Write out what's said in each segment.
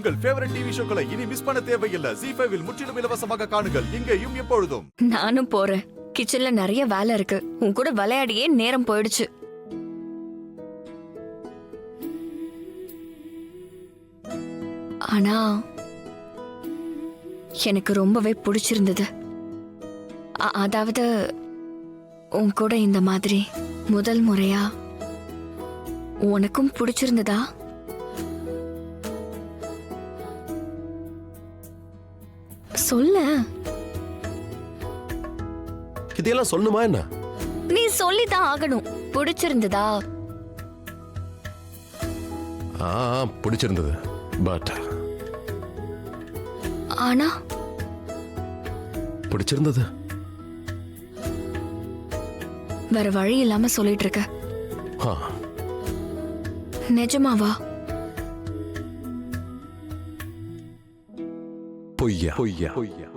உங்கள் favourite TV ஷோக்களை இனி miss பண்ண தேவையில்லை. ZEE5 இல் முற்றிலும் இலவசமாக காணுங்கள், இங்கேயும் எப்பொழுதும். நானும் போறேன். கிச்சன்ல நிறைய வேலை இருக்கு. உன் கூட விளையாடியே நேரம் போயிடுச்சு. ஆனா எனக்கு ரொம்பவே பிடிச்சிருந்தது. அதாவது உன் கூட இந்த மாதிரி முதல் முறையா. உனக்கும் பிடிச்சிருந்ததா? சொல்ல. இதெல்லாம் சொல்லணுமா என்ன? நீ சொல்லிதான் ஆகணும். பிடிச்சிருந்ததா? பிடிச்சிருந்தது. பட் ஆனா பிடிச்சிருந்தது. வேற வழி இல்லாம சொல்லிட்டு இருக்க. நிஜமாவா? பொய்யா பொய்யா பொய்யா.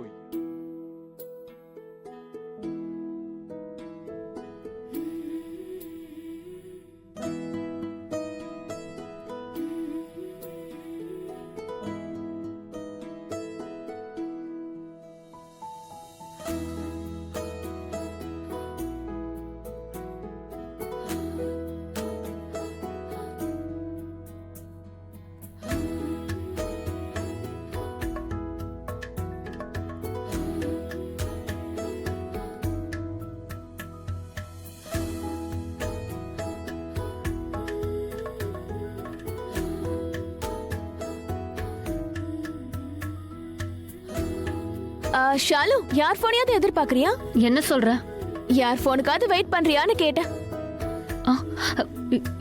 ஷாலு, யார் போனையாவது எதிர்பார்க்கறியா? என்ன சொல்ற? யார் போனுக்காவது வெயிட் பண்றியான்னு கேட்டேன்.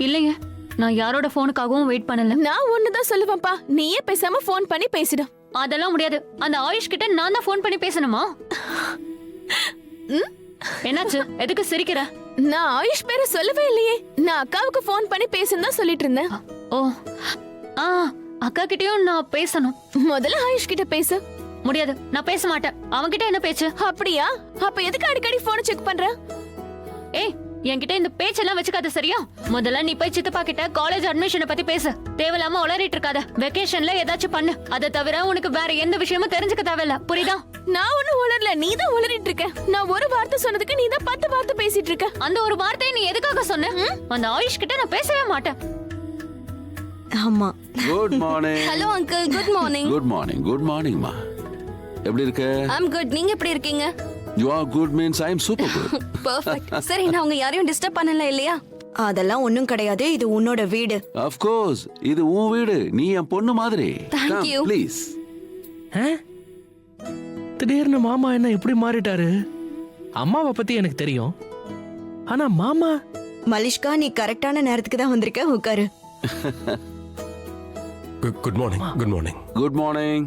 இல்லைங்க, நான் யாரோட போனுக்காகவும் வெயிட் பண்ணல. நான் ஒண்ணுதான் சொல்லுவேன்ப்பா, நீயே பேசாம போன் பண்ணி பேசிடு. அதெல்லாம் முடியாது. அந்த ஆயுஷ் கிட்ட நான் தான் போன் பண்ணி பேசணுமா? என்னாச்சு? எதுக்கு சிரிக்கிற? நான் ஆயுஷ் பேரை சொல்லவே இல்லையே. நான் அக்காவுக்கு போன் பண்ணி பேசுன்னு தான் சொல்லிட்டு இருந்தேன். ஓ, அக்கா கிட்டயும் நான் பேசணும். முதல்ல ஆயுஷ் கிட்ட பேசு. முடியாது, நான் பேச மாட்டேன். அவன்கிட்ட என்ன பேச்சு? அப்படியா? அப்ப எதுக்கு அடிக்கடி போனை செக் பண்ற? ஏய், என்கிட்ட இந்த பேச்செல்லாம் வச்சுக்காத, சரியா? முதல்ல நீ போய் சித்தப்பா கிட்ட காலேஜ் அட்மிஷனை பத்தி பேசு. தேவையில்லாம உளறிட்டு இருக்காத. வெக்கேஷன்ல ஏதாச்சும் பண்ணு. அதை தவிர உனக்கு வேற எந்த விஷயமும் தெரிஞ்சுக்க தேவையில்ல, புரியுதா? நான் ஒண்ணும் உளரல, நீ தான் உளறிட்டு இருக்க. நான் ஒரு வார்த்தை சொன்னதுக்கு நீ தான் 10 வார்த்தை பேசிட்டு இருக்க. அந்த ஒரு வார்த்தையை நீ எதுக்காக சொன்ன? அந்த ஆயுஷ் கிட்ட நான் பேசவே மாட்டேன். ஆமா. Good morning. Hello uncle, good morning. Good morning. Good morning மா. எப்படி இருக்க? I'm good. நீங்க எப்படி இருக்கீங்க? You are good means I am super good. Perfect. சரி, நான் உங்க யாரையும் டிஸ்டர்ப் பண்ணல இல்லையா? அதெல்லாம் ஒண்ணும் கிடையாது. இது உன்னோட வீடு. Of course. இது உன் வீடு. நீ என் பொண்ணு மாதிரி. Thank you. Please. திடீர்னு மாமா என்ன இப்படி மாறிட்டாரு? அம்மாவை பத்தி எனக்கு தெரியும். ஆனா மாமா. மலிஷ்கா, நீ கரெக்டான நேரத்துக்கு தான் வந்திருக்க. உட்காரு. Good morning. Good morning. Good morning.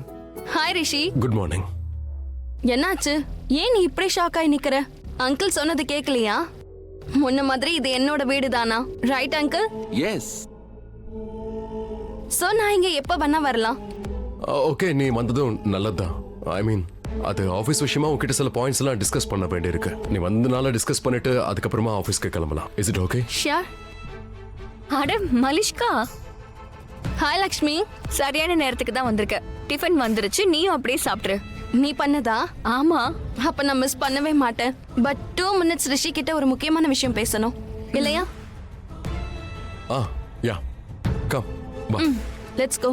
Hi Rishi. Good morning. என்னாச்சு? ஏன் நீ இப்படி ஷாக் ஆகி நிக்கிற? அங்கிள் சொன்னது கேக்கலையா? முன்ன மாதிரி இது என்னோட வீடு தானா? Right uncle? Yes. சோ நான் இங்க எப்ப வேணா வரலாம். ஓகே, நீ வந்ததும் நல்லதுதான். ஐ மீன், அது ஆஃபீஸ் விஷயமா உங்ககிட்ட சில பாயிண்ட்ஸ் எல்லாம் டிஸ்கஸ் பண்ண வேண்டியிருக்கு. நீ வந்தனால டிஸ்கஸ் பண்ணிட்டு அதுக்கப்புறமா ஆஃபீஸ்க்கு கிளம்பலாம். Is it okay? ஷியோர். அட மலிஷ்கா. ஹாய் லக்ஷ்மி. சரியான நேரத்துக்கு தான் வந்திருக்க. டிஃபன் வந்துருச்சு, நீயும் அப்படியே சாப்பிட்டுரு. நீ பண்ணதா? ஆமா. அப்ப நான் மிஸ் பண்ணவே மாட்டேன். பட் 2 minutes ரிஷி கிட்ட ஒரு முக்கியமான விஷயம் பேசணும், இல்லையா? யா. கம். வா. Let's go.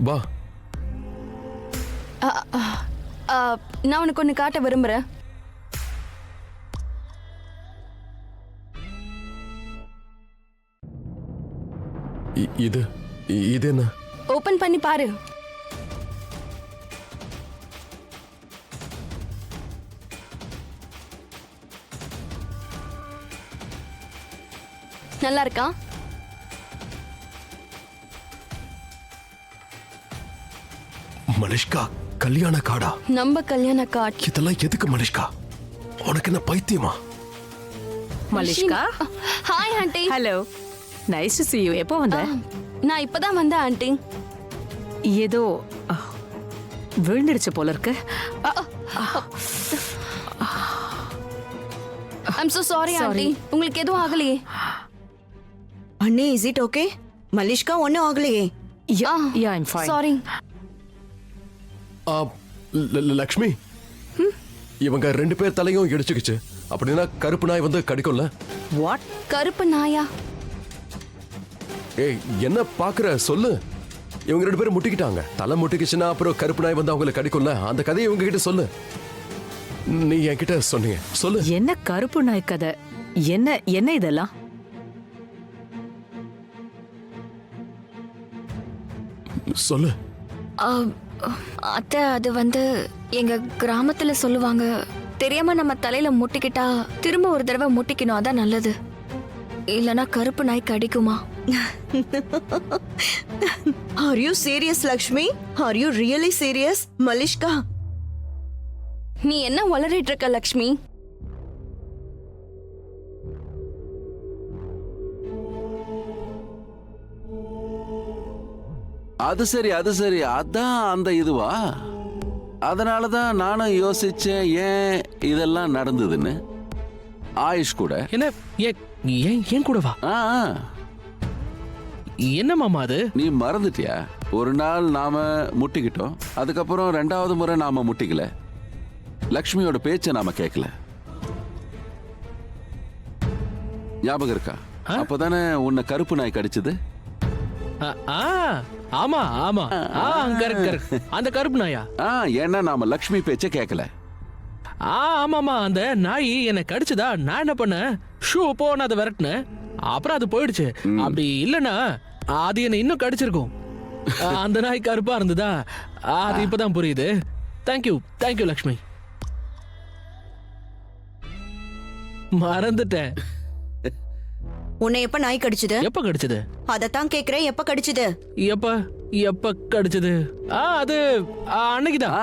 வா. நான் உனக்கு ஒன்று காட்ட விரும்புறேன். இது என்ன? ஓபன் பண்ணி பாரு. நல்லா இருக்கா? மலிஷ்கா, கல்யாண கார்டா? நம்ம கல்யாண கார்டு. இதெல்லாம் எதுக்கு மலிஷ்கா? உனக்கு என்ன பைத்தியமா? Malishka. Hi aunty. Hello, nice to see you. எப்போ வந்த? நான் இப்பதான் வந்தேன் ஆண்டி. ஏதோ விழுந்துடுச்சு போல இருக்கு. I'm so sorry aunty. உங்களுக்கு எதுவும் ஆகலையே? அண்ணே இஸ் இட் ஓகே? மலிஷ்கா ஒன்னும் ஆகலையே? Yeah, I'm fine. Sorry. Lakshmi இவங்க 2 பேர் தலையும் இடிச்சுக்கிச்சு. அப்படின்னா கருப்பு நாய் வந்து கடிக்கும்ல? What? கருப்பு நாயா? ஏய் என்ன பாக்குற சொல்லு. இவங்க 2 பேரும் முட்டிக்கிட்டாங்க. தலை முட்டிக்கிச்சுன்னா அப்புறம் கருப்பு நாய் வந்து அவங்களை கடிக்கும்ல? அந்த கதையை இவங்க கிட்ட சொல்லு. நீ என்கிட்ட சொன்னீங்க, சொல்லு. என்ன கருப்பு நாய் கதை? என்ன இதெல்லாம்? சொல்லு. அத்தை, அது வந்து எங்க கிராமத்துல சொல்லுவாங்க, தெரியாம நம்ம தலையில முட்டிக்கிட்டா திரும்ப ஒரு தடவை முட்டிக்கணும், அதான் நல்லது. இல்லனா கருப்பு நாய் கடிக்குமா? Are you serious Lakshmi? Are you really serious? Malishka நீ என்ன வளரிட்டு இருக்க லக்ஷ்மி? அது சரி அதான் அந்த இதுவா? அதனாலதான் நானும் யோசிச்சேன் ஏன் இதெல்லாம் நடந்ததுன்னு. ஆயுஷ் கூட என்ன ஏன் கூட வா? ஆ, என்ன மாமா அது? நீ மறந்துட்டியா? ஒரு நாள் நாம முட்டிக்கிட்டோம், அதுக்கப்புறம் 2வது முறை நாம முட்டிக்கல. லக்ஷ்மியோட பேச்ச நாம கேட்கல. ஞாபகம் இருக்கா? அப்பதானே உன்னை கருப்பு நாய் கடிச்சது. ஆமா கரெக்ட். அந்த கருப்பு நாயா? ஏன்னா நாம லக்ஷ்மி பேச்ச கேட்கல. ஆமாமா, அந்த நாய் என்ன கடிச்சதா? நான் என்ன பண்ணேன், ஷூ போன அதை விரட்டினேன், அப்புறம் அது போயிடுச்சு. அப்படி இல்லனா அது என்ன இன்னும் கடிச்சிருக்கும். அந்த நாய் கருப்பா இருந்ததா? அது இப்பதான் புரியுது. தேங்க்யூ லக்ஷ்மி. மறந்துட்டேன். உன்னை எப்ப நாய் கடிச்சது? எப்ப கடிச்சது? அதத்தான் கேக்குறேன், எப்ப கடிச்சது? எப்ப கடிச்சது? அது அன்னைக்குதான்.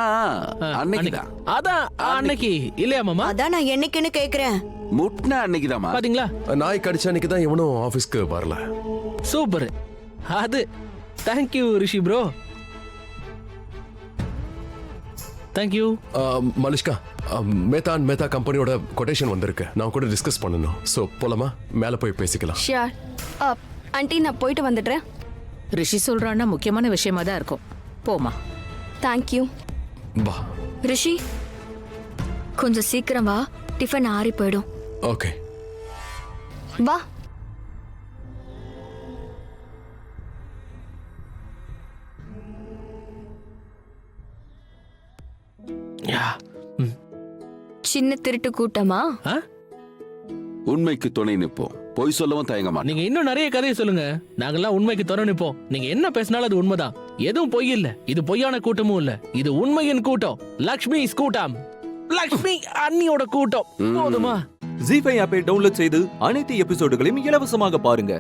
அன்னைக்குதான். அதான் அன்னைக்கு இல்லையா மாமா? அதான் நான் என்னைக்குன்னு கேக்குறேன். முட்டின அன்னைக்குதாமா. பாத்தீங்களா, நாய் கடிச்ச அன்னைக்கு தான் இவனும் ஆபீஸ்க்கு வரல. சூப்பர். அது தேங்க்யூ ரிஷி ப்ரோ. தேங்க்யூ. மலிஷ்கா, மேத்தா கம்பெனியோட கொட்டேஷன் வந்திருக்கு. நான் கூட டிஸ்கஸ் பண்ணணும். ஸோ போலாமா? மேலே போய் பேசிக்கலாம். ஷியோர். ஆண்டி, நான் போயிட்டு வந்துடுறேன். ரிஷி சொல்றான்னா முக்கியமான விஷயமா தான் இருக்கும். போமா. தேங்க்யூ. வா. ரிஷி, கொஞ்சம் சீக்கிரம் வா, டிஃபன் ஆறி போயிடும். ஓகே. வா. சின்ன திருட்டு கூட்டமா? உண்மைக்கு துணை நிற்போம், பொய் சொல்லவும் தயங்க மாட்டோம். நீங்க இன்னும் நிறைய கதையை சொல்லுங்க, நாங்கெல்லாம் உண்மைக்கு துணை நிப்போம். நீங்க என்ன பேசினாலும் அது உண்மைதான். எதுவும் பொய் இல்ல. இது பொய்யான கூட்டமும் இல்ல. இது உண்மையின் கூட்டம். லக்ஷ்மி கூட்டம். லக்ஷ்மி அண்ணியோட கூட்டம். போதுமா? ஜீ5 ஆப்பை டவுன்லோட் செய்து அனைத்து எபிசோடுகளையும் இலவசமாக பாருங்க.